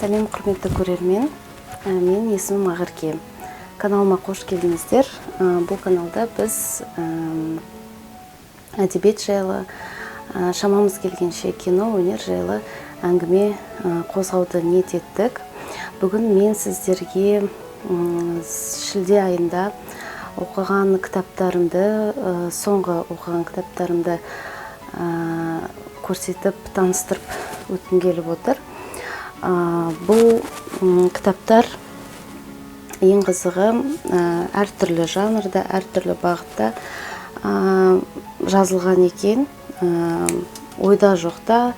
Сәлем құрметті көрермен, мен есімім Ақерке. Каналыма қош келдіңіздер. Бұл каналда біз әдебиет жайлы, шамамыз келгенше кино, өнер жайлы әңгіме қозғауды ниет еттік. Бүгін мен сіздерге шілде айында оқыған кітаптарымды, соңғы оқыған кітаптарымды көрсетіп, таныстырып өткім келіп отыр. Бұл кітаптар ең қызығы әртүрлі жанрда, әртүрлі бағытта жазылған екен. Ойда жоқта,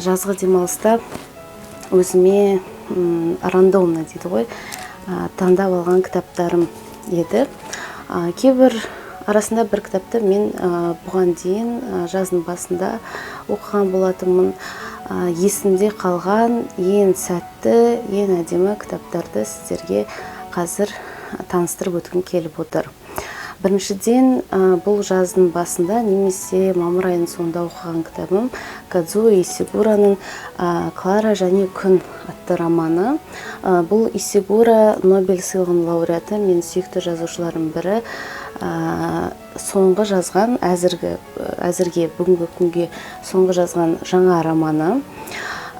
жазғы демалыста өзіме рандомно дейді ғой, таңдап алған кітаптарым еді. Кейбір арасында бір кітапты мен бұған дейін жаздың басында оқыған болатынмын. Есімде қалған ең сәтті, ең әдемі кітаптарды сіздерге қазір таныстырып өткім келіп отыр. Біріншіден, бұл жаздың басында немесе мамыр айының соңында оқыған кітабым Кадзуо Исигураның «Клара және күн» атты романы. Бұл Исигура Нобель сыйлығының лауреаты, менің сүйікті жазушыларым бірі. Соңғы жазған, әзірге бүгінгі күнге соңғы жазған жаңа романы.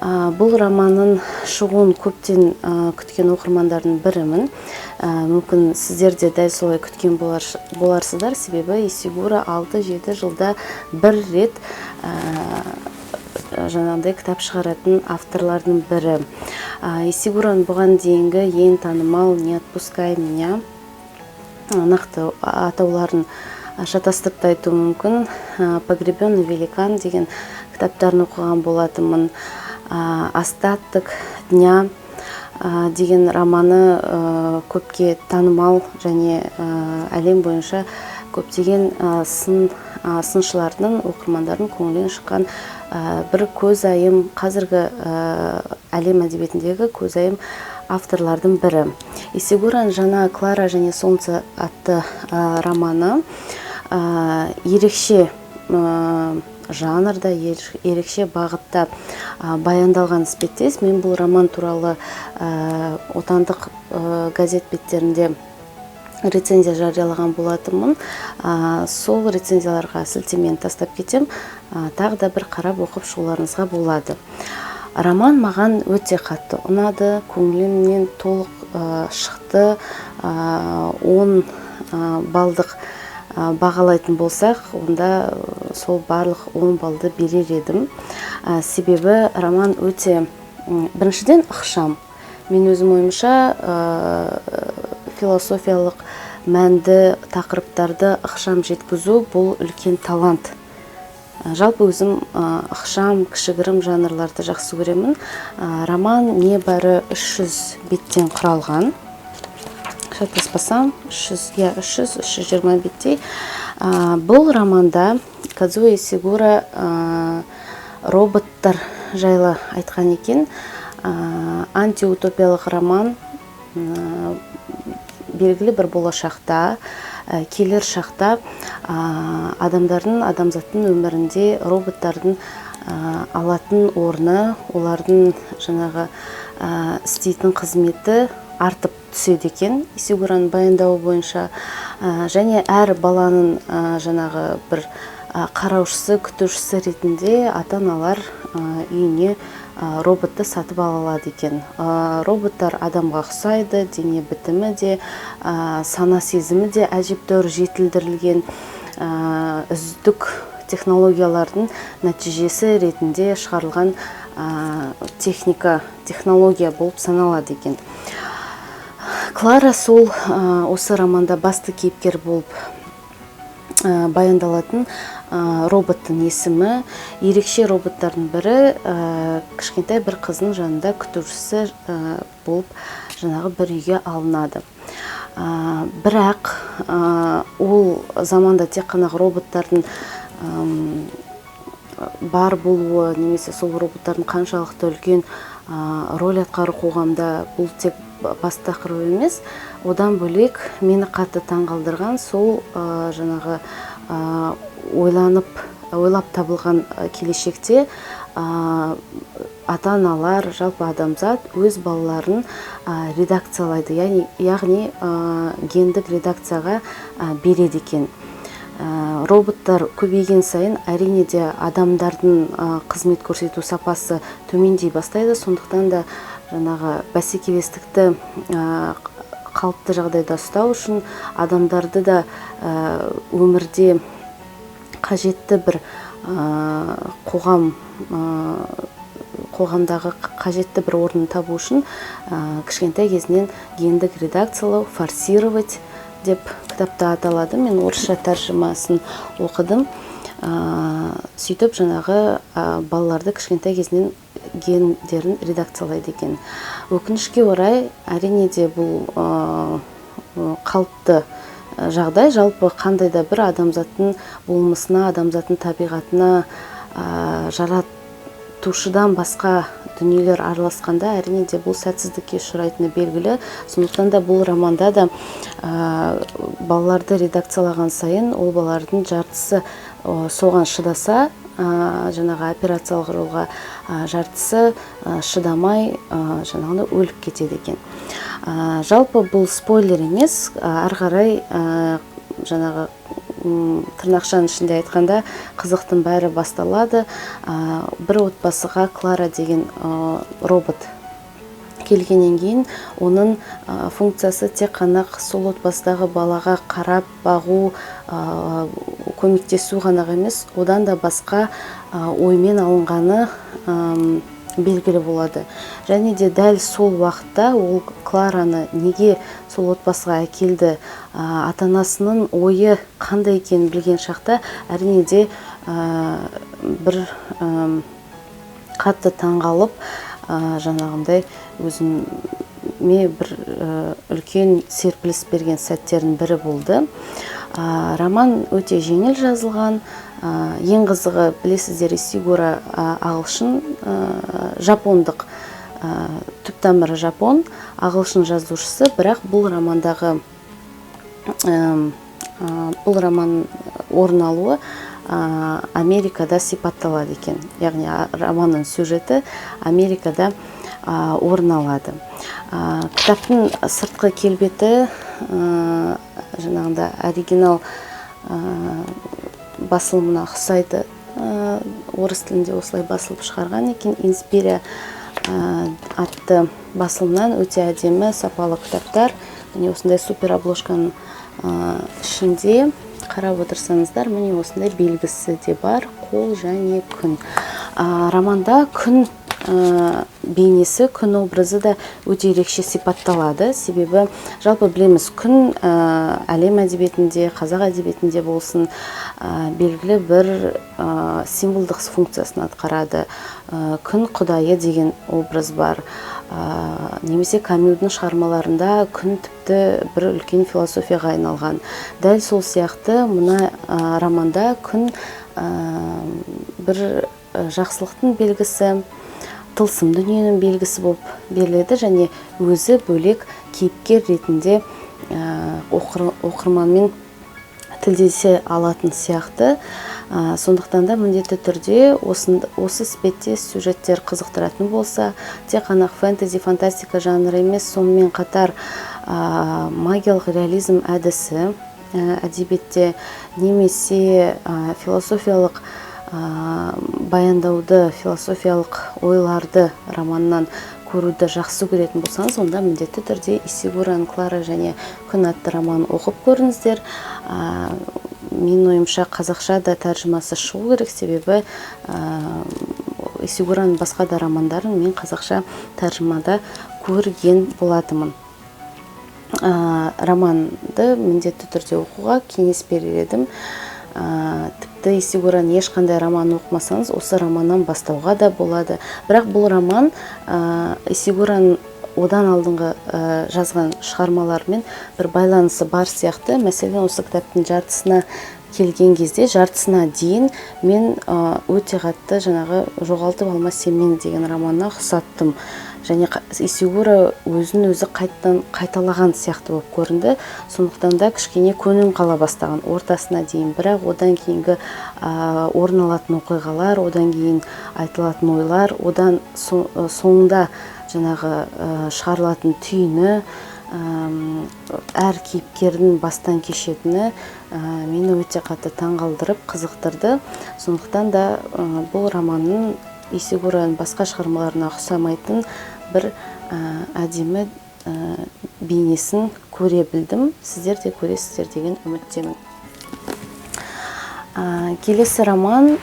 Бұл романның шығуын көптен күткен оқырмандардың бірімін. Мүмкін сіздер де дәл солай күткен боларсыздар, себебі Исигура 6-7 жылда бір рет жаңағыдай кітап шығаратын авторлардың бірі. Исигураның бұған дейінгі ең танымал «Не отпускай меня», нақты атауларын шатастырып айту мүмкін, «Погребенный великан» деген кітаптарын оқыған болатынмын. «Остаток дня» деген романы көпке танымал және әлем бойынша көптеген сыншылардың, оқырмандардың көңілінен шыққан бір көзайым, қазіргі әлем әдебиетіндегі көзайым авторлардың бірі. Исигураның жаңа «Клара және солнце» атты романы ерекше жанрда, ерекше бағытта баяндалған іспеттес. Мен бұл роман туралы отандық газет беттерінде рецензия жариялаған болатынмын. Сол рецензияларға сілтемені тастап кетем, тағы да бір қарап оқып шығуларыңызға болады. Роман маған өте қатты ұнады, көңілімнен толық шықты. 10 балдық бағалайтын болсақ, онда сол барлық 10 балды берер едім. Себебі роман өте, біріншіден, ықшам. Мен өзім ойымша философиялық мәнді тақырыптарды ықшам жеткізу бұл үлкен талант. Жалпы өзім ықшам, кішігірім жанрларды жақсы көремін. Роман небәрі 300 беттен құралған. Шатаспасам, 300-320 беттей. Бұл романда Кадзуо Исигура роботтар жайлы айтқан екен. Антиутопиялық роман, белгілі бір болашақта, келер шақта адамзаттың өмірінде роботтардың алатын орны, олардың жаңағы істейтін қызметі артып түседі екен. Исигураның баяндауы бойынша, және әр баланың жаңағы бір қараушысы, күтушісі ретінде ата-аналар үйіне роботты сатып алады екен. Роботтар адамға ұқсайды, дене бітімі де, сана сезімі де әжептәуір жетілдірілген, үздік технологиялардың нәтижесі ретінде шығарылған технология болып саналады екен. Клара сол осы романда басты кейіпкер болып баяндалатын роботтың есімі. Ерекше роботтардың бірі кішкентай бір қыздың жанында күтушісі болып жаңағы бір үйге алынады. Бірақ ол заманда тек қана роботтардың бар болуы, немесе сол роботтардың қаншалықты үлкен роль атқару қоғамда, бұл тек басты тақырып емес. Одан бөлек мені қатты таңғалдырған сол жаңағы ойланып ойлап табылған келешекте ата-аналар, жалпы адамзат өз балаларын редакциялайды, яғни гендік редакцияға береді екен. Роботтар көбейген сайын әрине де адамдардың қызмет көрсету сапасы төмендей бастайды, сондықтан да жаңағы бәсекелестікті қалыпты жағдайда ұстау үшін адамдарды да өмірде қажетті бір қоғамдағы қажетті бір орнын табу үшін кішкентай кезінен гендік редакциялау, форсировать деп кітапта аталады. Мен орысша тәржімасын оқыдым. Сөйтіп жаңағы балаларды кішкентай кезінен гендерін редакциялайды екен. Өкінішке орай, әрине де бұл қалыпты жағдай, жалпы қандай да бір адамзаттың болмысына, адамзаттың табиғатына жаратушыдан басқа дүниелер араласқанда әрине де бұл сәтсіздікке ұшырайтыны белгілі. Сондықтан да бұл романда да балаларды редакциялаған сайын ол балалардың жартысы соған шыдаса, жаңағы операциялық жолға жартысы шыдамай жаңағыны өліп кетеді екен. Жалпы бұл спойлер емес, ары қарай жаңағы тырнақшаның ішінде айтқанда қызықтың бәрі басталады. Бір отбасыға Клара деген робот келгеннен кейін оның функциясы тек қана сол отбасыдағы балаға қарап бағу, көмектесу ғана емес, одан да басқа оймен алынғаны белгілі болады. Және де дәл сол уақытта ол Клараны неге сол отбасыға әкелді, ата-анасының ойы қандай екенін білген шақта әрине де бір қатты таңғалып, жаңағындай өзіме бір үлкен серпіліс берген сәттердің бірі болды. Роман өте жеңіл жазылған. Ең қызығы, білесіздер, Исигура ағылшын, жапондық, түп тамыры жапон, ағылшын жазушысы, бірақ бұл роман орын алуы Америкада сипатталады екен. Яғни романның сюжеті Америкада орын алады. Кітаптың сыртқы келбеті жаңағында оригинал басылымына ұқсайды. Орыс тілінде осылай басылып шығарған екен. Инспирия атты басылымнан өте әдемі, сапалы кітаптар. Міне осындай супер обложканың ішінде қарап отырсаңыздар, міне осындай белгісі де бар, қол және күн. Романда күн бейнесі, күн образы да өте ерекше сипатталады. Себебі жалпы білеміз, күн әлем әдебиетінде, қазақ әдебиетінде болсын, белгілі бір символдық функциясын атқарады. Күн құдайы деген образ бар. Немесе Камюдің шығармаларында күн тіпті бір үлкен философияға айналған. Дәл сол сияқты мына романда күн бір жақсылықтың белгісі, тылсым дүниенің белгісі болып беріледі, және өзі бөлек кейіпкер ретінде оқырманмен тілдесе алатын сияқты. Сондықтан да міндетті түрде осы іспетте сюжеттер қызықтыратын болса, тек қана фэнтези, фантастика жанры емес, сонымен қатар магиялық реализм әдісі әдебиетте немесе философиялық баяндауды, философиялық ойларды романнан көруді жақсы көретін болсаңыз, онда міндетті түрде Исигураның Клара және күн атты романын оқып көріңіздер. Менің ойымша қазақша да тәржімасы шығу керек, себебі Исигураның басқа да романдарын мен қазақша тәржімада көрген болатынмын. Романды міндетті түрде оқуға кеңес берер едім. Тіпті Исигураның ешқандай романын оқымасаңыз, осы романнан бастауға да болады. Бірақ бұл роман Исигураның одан алдыңғы жазған шығармалармен бір байланысы бар сияқты. Мәселен, осы кітаптың жартысына келген кезде жартысына дейін мен өте қатты жаңағы жоғалтып алма сен мені деген романына ұқсаттым. Және Исигуро өзін өзі қайталаған сияқты болып көрінді. Сондықтан да кішкене көңілім қала бастаған ортасына дейін. Бірақ одан кейінгі орын алатын оқиғалар, одан кейін айтылатын ойлар, одан соңында жаңағы шығарылатын түйіні, әр кейіпкердің бастан кешетіні мені өте қатты таңғалдырып, қызықтырды. Сондықтан да бұл романның Исигуроның басқа шығармаларына ұқсамайтын бір әдемі бейнесін көре білдім. Сіздер де көресіздер деген үміттемін. Келесі роман,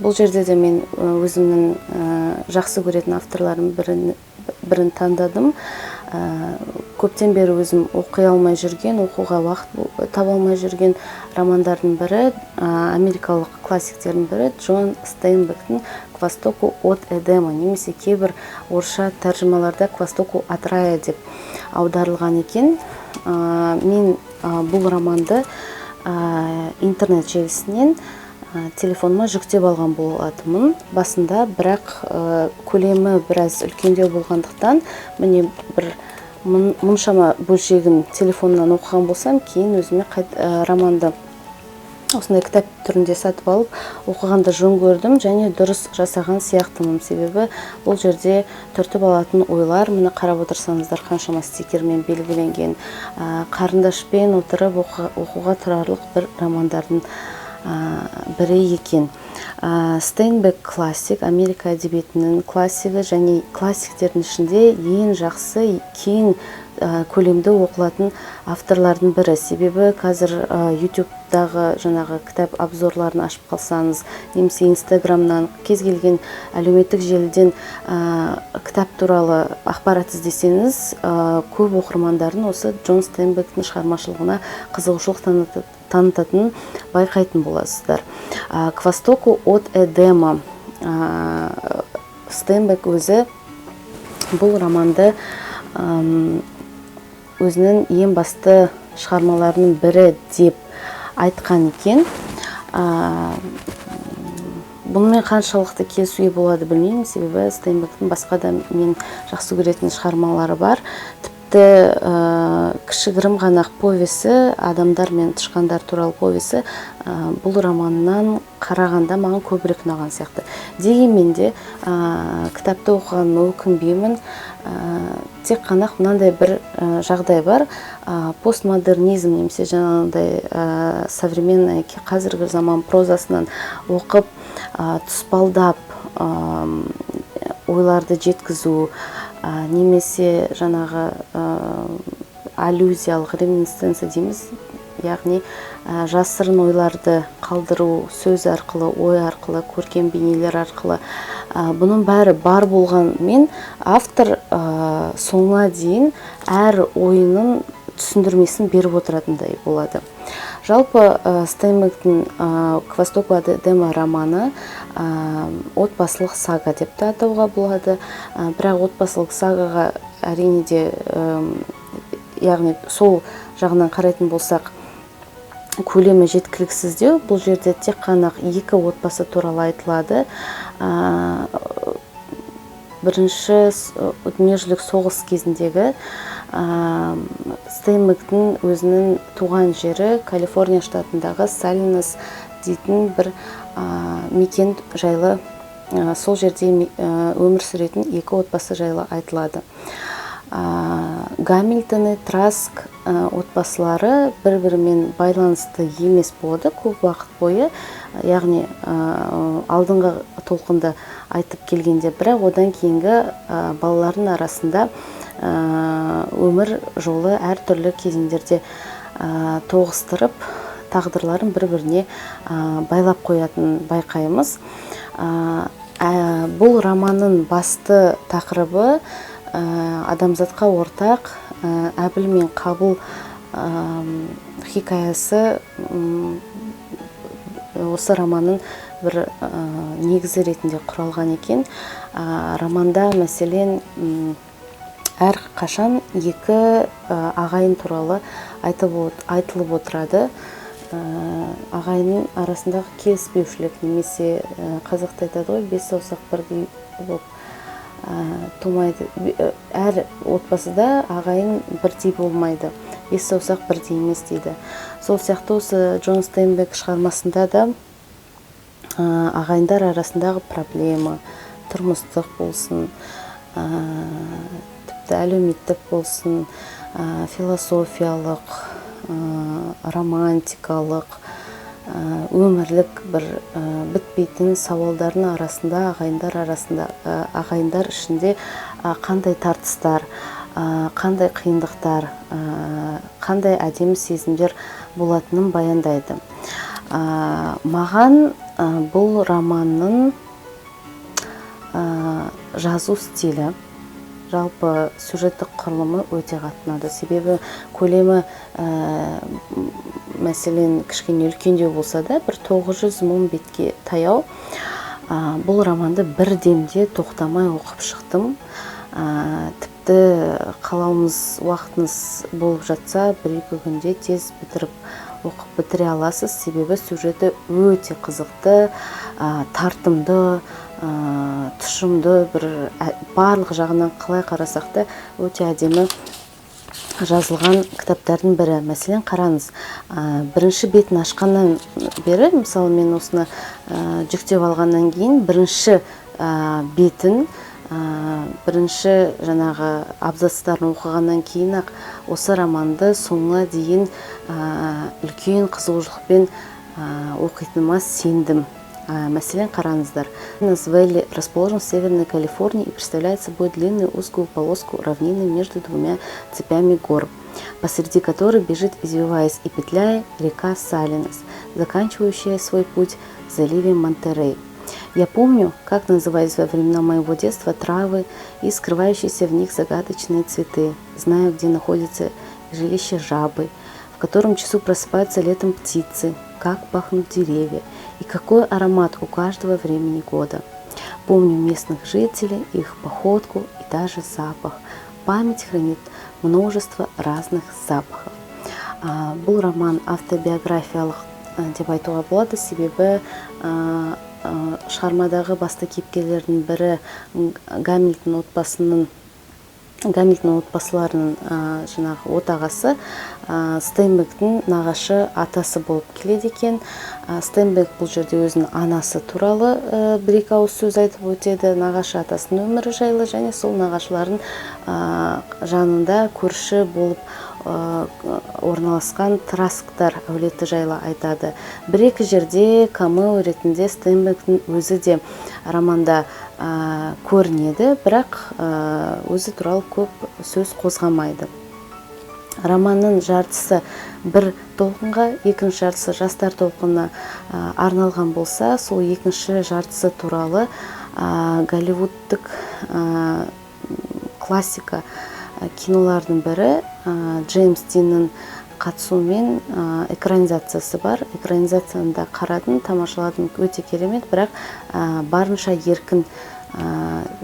бұл жерде де мен өзімнің жақсы көретін авторлардың бірін таңдадым. Көптен бері өзім оқи алмай жүрген, оқуға уақыт таба алмай жүрген романдардың бірі, америкалық классиктердің бірі Джон Стейнбектің «К востоку от Эдема», немесе кейбір орысша тәржімаларда «К востоку от рая» деп аударылған екен. Мен бұл романды интернет желісінен телефоныма жүктеп алған болатынмын басында, бірақ көлемі біраз үлкендеу болғандықтан міне бір мұншама бөлшегін телефоннан оқыған болсам, кейін өзіме романды осындай кітап түрінде сатып алып оқығанды жөн көрдім және дұрыс жасаған сияқтымын. Себебі бұл жерде түртіп алатын ойлар, міне қарап отырсаңыздар, қаншама стикермен белгіленген, қарындашпен отырып оқуға тұрарлық бір романдардың бірі екен. Стейнбек классик, Америка әдебиетінің классигі және классиктердің ішінде ең жақсы, кең көлемді оқылатын авторлардың бірі. Себебі қазір YouTube-дағы жаңағы кітап обзорларын ашып қалсаңыз, немесе Instagram-нан, кез келген әлеуметтік желіден кітап туралы ақпарат іздесеңіз, көп оқырмандардың осы Джон Стейнбектің шығармашылығына қызығушылық танытатынын байқайтын боласыздар. «К востоку от Эдема». Стейнбек өзі бұл романды өзінің ең басты шығармаларының бірі деп айтқан екен. Бұнымен қаншалықты келісуге болады білмеймін, себебі Стейнбектің басқа да мен жақсы көретін шығармалары бар. Кішігірім ғана повесі, адамдар мен тышқандар туралы повесі бұл романнан қарағанда маған көбірек ұнаған сияқты. Дегенмен де кітапты оқығанына өкінбеймін. Тек қана мынандай бір жағдай бар. Постмодернизм, немесе жаңағындай современный қазіргі заман прозасынан оқып, тұспалдап ойларды жеткізу, немесе жаңағы аллюзиялық реминисценция дейміз, яғни жасырын ойларды қалдыру сөз арқылы, ой арқылы, көркем бейнелер арқылы. Бұның бәрі бар болғанмен автор соңына дейін әр ойының түсіндірмесін беріп отыратындай болады. Жалпы Стейнбектің «К востоку от Эдема» романы отбасылық сага деп те атауға болады. Бірақ отбасылық сагаға әрине де, яғни сол жағынан қарайтын болсақ, көлемі жеткіліксіздеу. Бұл жерде тек қана екі отбасы туралы айтылады. Бірінші дүниежүзілік соғыс кезіндегі Стейнбектің өзінің туған жері Калифорния штатындағы Салинас дейтін бір мекен жайлы, сол жерде өмір сүретін екі отбасы жайлы айтылады. Гамильтоны, Траск отбасылары бір-бірімен байланысты емес болды көп уақыт бойы, яғни алдыңғы толқынды айтып келгенде, бірақ одан кейінгі балалардың арасында өмір жолы әртүрлі кезеңдерде тоғыстырып, тағдырларын бір-біріне байлап қоятын байқаймыз. Бұл романның басты тақырыбы адамзатқа ортақ әбіл мен қабыл хикаясы осы романның бір негізі ретінде құралған екен. Романда мәселен әр қашан екі ағайын туралы айтылып отырады. ағайынның арасындағы келіспеушілік, немесе қазақта айтады ғой, бес саусақ бірдей болып тумайды. Әр отбасыда ағайын бірдей болмайды, бес саусақ бірдей емес дейді. Сол сияқты осы Джон Стейнбек шығармасында да ағайындар арасындағы проблема, тұрмыстық болсын, тіпті әлеуметтік болсын, философиялық, романтикалық, өмірлік бір бітпейтін сауалдардың арасында, ағайындар ішінде қандай тартыстар, қандай қиындықтар, қандай әдемі сезімдер болатынын баяндайды. Маған бұл романның жазу стилі, жалпы сюжеттік құрылымы өте қатты ұнады. Себебі көлемі мәселен кішкене үлкендеу болса да, бір 900 мың бетке таяу. Бұл романды бір демде тоқтамай оқып шықтым. Тіпті қалауымыз, уақытыңыз болып жатса, бір-екі күнде тез оқып бітіре аласыз. Себебі сюжеті өте қызықты, тартымды, тұшымды, барлық жағынан қалай қарасақ та өте әдемі жазылған кітаптардың бірі. Мәселен, қараңыз, бірінші бетін ашқаннан бері, мысалы мен осыны жүктеп алғаннан кейін, бірінші бетін, бірінші жаңағы абзацтарын оқығаннан кейін ақ осы романды соңына дейін үлкен қызығушылықпен оқитыныма сендім. Мәселен, қараңыздар. Вэлли расположен в Северной Калифорнии и представляет собой длинную узкую полоску равнины между двумя цепями гор, посреди которой бежит, извиваясь и петляя, река Салинас, заканчивающая свой путь в заливе Монтерей. Я помню, как назывались во времена моего детства травы и скрывающиеся в них загадочные цветы. Знаю, где находится жилище жабы, в котором часу просыпаются летом птицы, как пахнут деревья и какой аромат у каждого времени года. Помню местных жителей, их походку и даже запах. Память хранит множество разных запахов. Бұл роман автобиографиялық деп айтуға болады, себебі шығармадағы басты кейіпкерлердің бірі Гамильтон отбасыларының жаңағы отағасы Стейнбектің нағашы атасы болып келеді екен. Стейнбек бұл жерде өзінің анасы туралы бір-екі ауыз сөз айтып өтеді, нағашы атасының өмірі жайлы, және сол нағашылардың жанында көрші болып орналасқан Трасктар әулеті жайлы айтады. Бір-екі жерде камео ретінде Стейнбектің өзі де романда көрінеді, бірақ өзі туралы көп сөз қозғамайды. Романның жартысы бір толқынға, екінші жартысы жастар толқынына арналған болса, сол екінші жартысы туралы голливудтық классика кинолардың бірі Джеймс Диннің қатысуымен экранизациясы бар. Экранизацияны да қарадым, тамашаладым, өте керемет, бірақ барынша еркін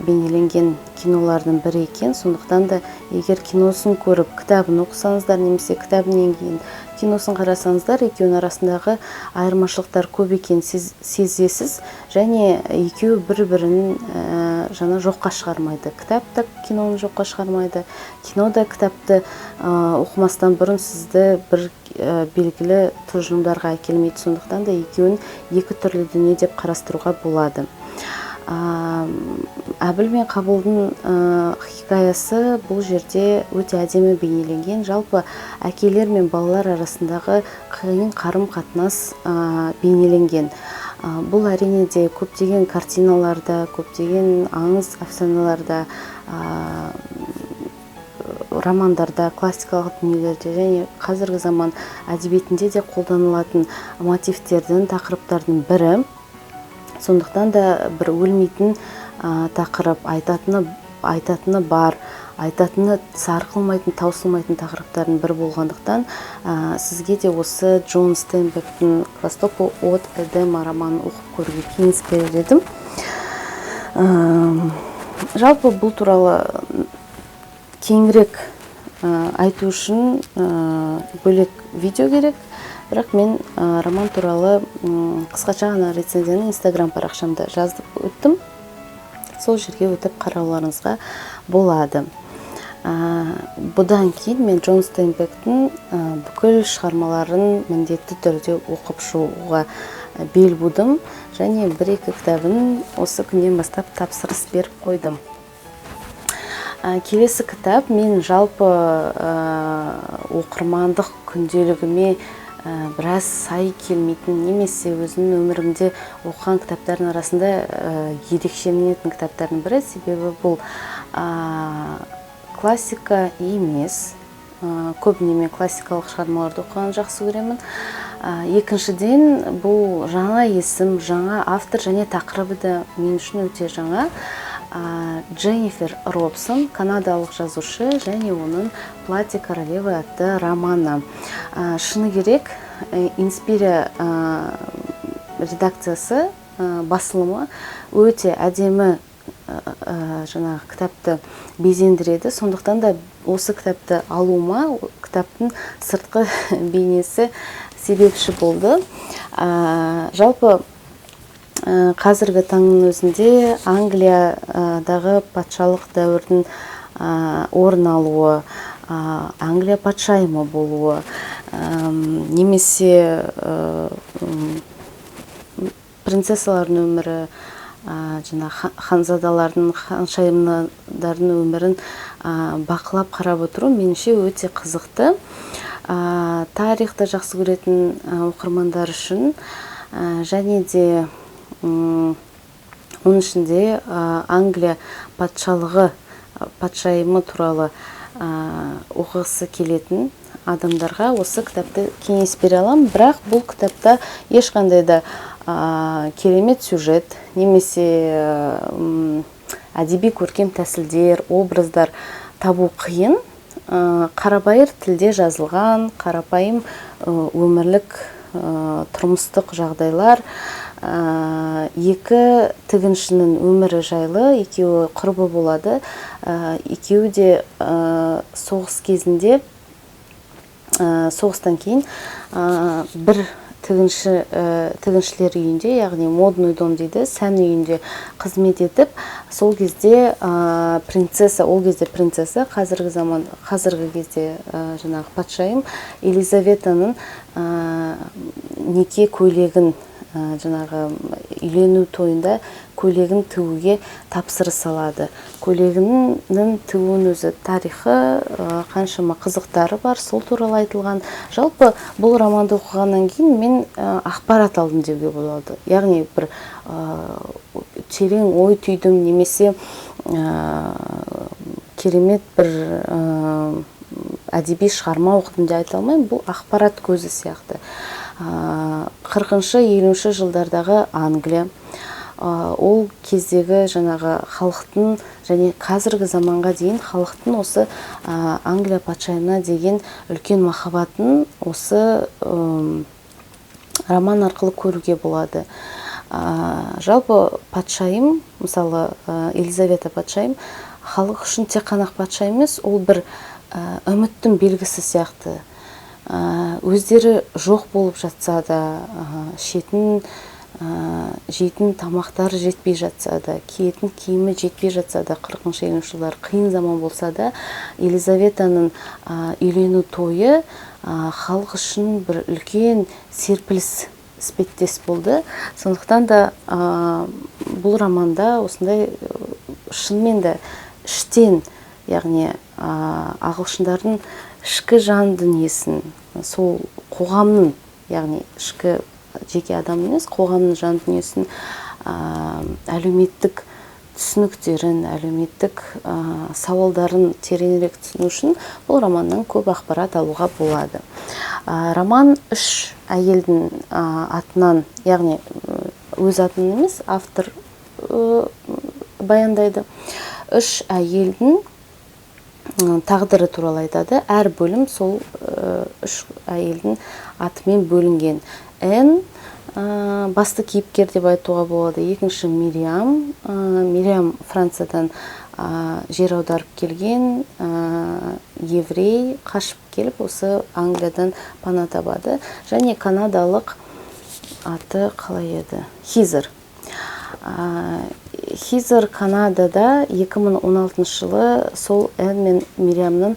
бейнеленген кинолардың бірі екен. Сондықтан да егер киносын көріп, кітабын оқысаңыздар, немесе кітабынан кейін киносын қарасаңыздар, екеуінің арасындағы айырмашылықтар көп екенін сезесіз, және екеуі бір-бірін жаңа жоққа шығармайды. Кітап та киноны жоққа шығармайды. Кино да кітапты оқымастан бұрын сізді бір белгілі тұжырымдарға әкелмейді. Сондықтан да екеуін екі түрлі дүние деп қарастыруға болады. Әбіл мен Қабылдың хикаясы бұл жерде өте әдемі бейнеленген. Жалпы әкелер мен балалар арасындағы қиын қарым-қатынас бейнеленген. Бұл әрине де көптеген картиналарда, көптеген аңыз афсаналарда, романдарда, классикалық дүниелерде және қазіргі заман әдебиетінде де қолданылатын мотивтердің, тақырыптардың бірі. Сондықтан да бір өлмейтін тақырып, айтатыны бар, айтатыны сарқылмайтын, таусылмайтын тақырыптардың бірі болғандықтан сізге де осы Джон Стейнбектің «К востоку от Эдема» романын оқып көруге кеңес берер едім. Жалпы бұл туралы кеңірек айту үшін бөлек видео керек. бірақ мен роман туралы қысқаша ғана рецензияны Instagram парақшамда жазып өттім. Сол жерге өтіп қарауларыңызға болады. Бұдан кейін мен Джон Стейнбектің бүкіл шығармаларын міндетті түрде оқып шығуға бел будым, және 1-2 кітабын осы күннен бастап тапсырыс беріп қойдым. Келесі кітап мен жалпы оқырмандық күнделігіме біраз сай келмейтін, немесе өзімнің өмірімде оқыған кітаптардың арасында ерекшеленетін кітаптардың бірі, себебі бұл классика емес. Көбіне мен классикалық шығармаларды оқығанды жақсы көремін. Екіншіден, бұл жаңа есім, жаңа автор, және тақырыбы да мен үшін өте жаңа. Дженнифер Робсон, канадалық жазушы, және оның «Платье королевы» атты романы. Шыны керек, Инспирия редакциясы, басылымы өте әдемі жаңағы кітапты безендіреді. Сондықтан да осы кітапты алуыма кітаптың сыртқы бейнесі себепші болды. Жалпы қазіргі таңның өзінде Англиядағы патшалық дәуірдің орын алуы, Англия патшайымы болуы, немесе принцессалардың өмірі, ханзадалардың, ханшайымдардың өмірін бақылап қарап отыру меніңше өте қызықты. Тарихты жақсы көретін оқырмандар үшін, және де оның ішінде Англия патшалығы, патшайымы туралы оқығысы келетін адамдарға осы кітапты кеңес бере аламын. Бірақ бұл кітапта ешқандай да керемет сюжет, немесе әдеби көркем тәсілдер, образдар табу қиын. Қарапайым тілде жазылған, қарапайым өмірлік тұрмыстық жағдайлар, екі тігіншінің өмірі жайлы, екеуі құрбы болады. Екеуі де соғыс кезінде, соғыстан кейін бір тігіншілер үйінде, яғни модный дом дейді, сән үйінде қызмет етіп, сол кезде принцесса, ол кезде принцесса, қазіргі кезде жаңағы патшайым Елизаветаның неке көйлегін, жаңағы үйлену тойында көйлегін тігуге тапсырыс алады. Көйлегінің тігуінің өзі тарихы, қаншама қызықтары бар, сол туралы айтылған. Жалпы бұл романды оқығаннан кейін мен ақпарат алдым деуге болады. Яғни бір терең ой түйдім, немесе керемет бір әдеби шығарма оқыдым деп айта алмаймын. Бұл ақпарат көзі сияқты. 40-50 жылдардағы Англия, ол кездегі жаңағы халықтың, және қазіргі заманға дейін халықтың осы Англия патшайымына деген үлкен махаббатын осы роман арқылы көруге болады. Жалпы патшайым, мысалы Елизавета патшайым, халық үшін тек қана патша емес, ол бір үміттің белгісі сияқты. Өздері жоқ болып жатса да, жейтін тамақтары жетпей жатса да, киетін киімі жетпей жатса да, 40-50 жылдар қиын заман болса да, Елизаветаның үйлену тойы халық үшін бір үлкен серпіліс іспеттес болды. Сондықтан да бұл романда осындай шынымен де іштен, яғни ағылшындардың ішкі жан дүниесін, сол қоғамның, яғни ішкі жеке адамның емес, қоғамның жан дүниесін, әлеуметтік түсініктерін, әлеуметтік сауалдарын тереңірек түсіну үшін бұл романнан көп ақпарат алуға болады. Роман 3 әйелдің атынан, яғни өз атынан емес, автор баяндайды. 3 әйелдің тағдыры туралы айтады. Әр бөлім сол 3 әйелдің атымен бөлінген. Энн, басты кейіпкер деп айтуға болады. Екінші Мириам. Мириам Франциядан жер аударып келген еврей, қашып келіп осы Англиядан пана табады. Және канадалық аты қалай еді? Хизер. Хизер Канадада 2016 жылы сол Энн мен Мириамның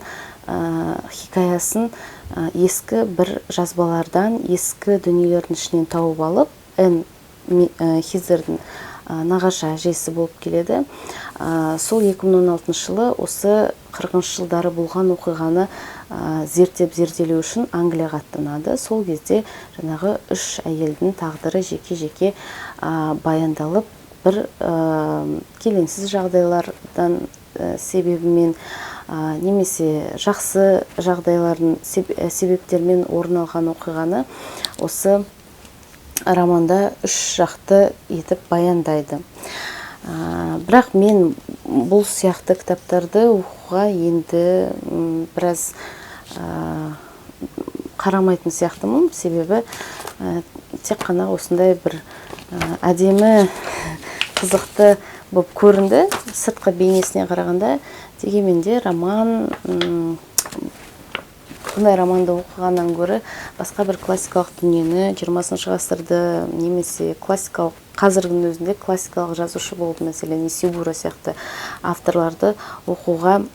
хикаясын ескі бір жазбалардан, ескі дүниелердің ішінен тауып алып, Энн Хизердің нағашы әжесі болып келеді. Сол 2016 жылы осы 40 жылдары болған оқиғаны зерттелу үшін Англияға аттанады. Сол кезде жаңағы 3 әйелдің тағдыры жеке-жеке баяндалып, бір келеңсіз жағдайлардан себебімен немесе жақсы жағдайлардың себептермен орын алған оқиғаны осы романда 3 жақты етіп баяндайды. Бірақ мен бұл сияқты кітаптарды оқуға енді біраз қарамайтын сияқтымын, себебі тек қана осындай бір әдемі қызықты болып көрінді сыртқы бейнесіне қарағанда. Дегенмен де бұндай романды оқығаннан гөрі басқа бір классикалық дүниені 20 ғасырды немесе классикалық, қазіргінің өзінде классикалық жазушы болып, мәселен Исигуро сияқты авторларды оқуды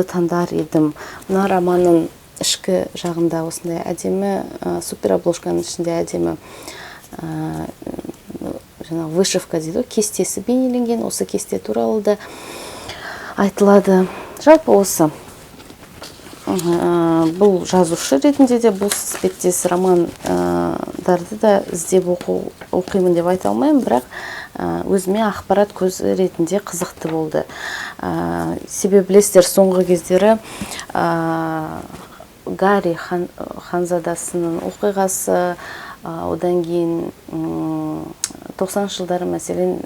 таңдар едім. Мына романның ішкі жағында осындай әдемі супер обложканың ішінде әдемі вышивка дейді, кестесі бейнеленген. Осы кесте туралы да айтылады. Жалпы осы бұл жазушы ретінде де бұл іспеттес романдарды да іздеп оқимын деп айта алмаймын, бірақ өзіме ақпарат көзі ретінде қызықты болды. Себебі білесіздер, соңғы кездері Гарри ханзадасының оқиғасы, одан кейін 90 жылдары мәселен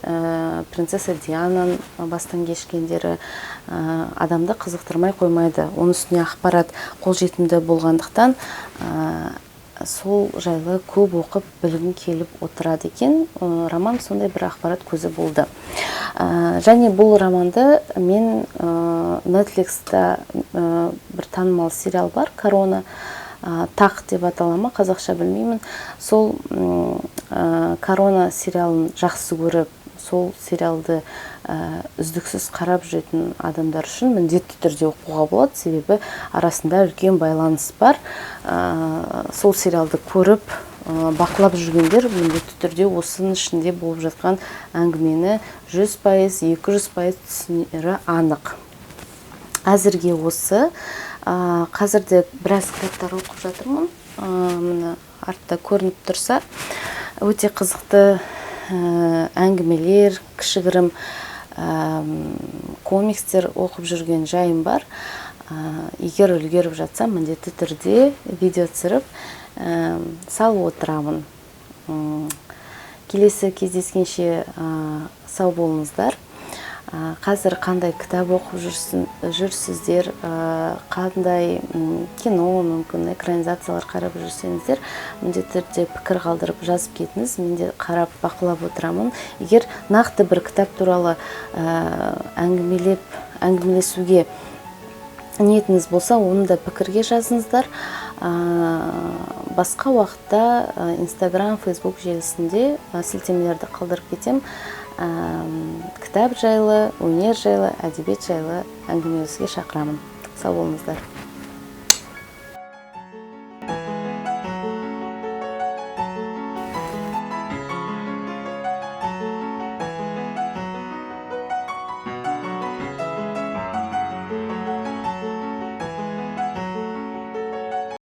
принцесса Диананың бастан кешкендері адамды қызықтырмай қоймайды. Оның үстіне ақпарат қолжетімді болғандықтан сол жайлы көп оқып білгім келіп отырады екен. Роман сондай бір ақпарат көзі болды. Және бұл романды мен Netflix'та бір танымал сериал бар, Корона, тақ деп аталама, қазақша білмеймін. Сол Корона сериалын жақсы көріп, сол сериалды үздіксіз қарап жүретін адамдар үшін міндетті түрде оқуға болады, себебі арасында үлкен байланыс бар. Сол сериалды көріп, бақылап жүргендер міндетті түрде осының ішінде болып жатқан әңгімені 100%, 200% түсінері анық. Әзірге осы. Қазірде біраз кітаптар оқып жатырмын. Мына артта көрініп тұрса, өте қызықты әңгімелер, кішігірім комикстер оқып жүрген жайым бар. Егер үлгеріп жатсам, міндетті түрде видео түсіріп салып отырамын. Келесі кездескенше сау болыңыздар. Қазір қандай кітап оқып жүрсіздер, қандай кино, мүмкін экранизациялар қарап жүрсеңіздер, міндетті түрде пікір қалдырып жазып кетіңіз. Мен де қарап бақылап отырамын. Егер нақты бір кітап туралы әңгімелесуге ниетіңіз болса, оны да пікірге жазыңыздар. Басқа уақытта Instagram, Facebook желісінде сілтемелерді қалдырып кетем. Кітап жайлы, өнер жайлы, әдебиет жайлы әңгімелесуге шақырамын. Сау болыңыздар.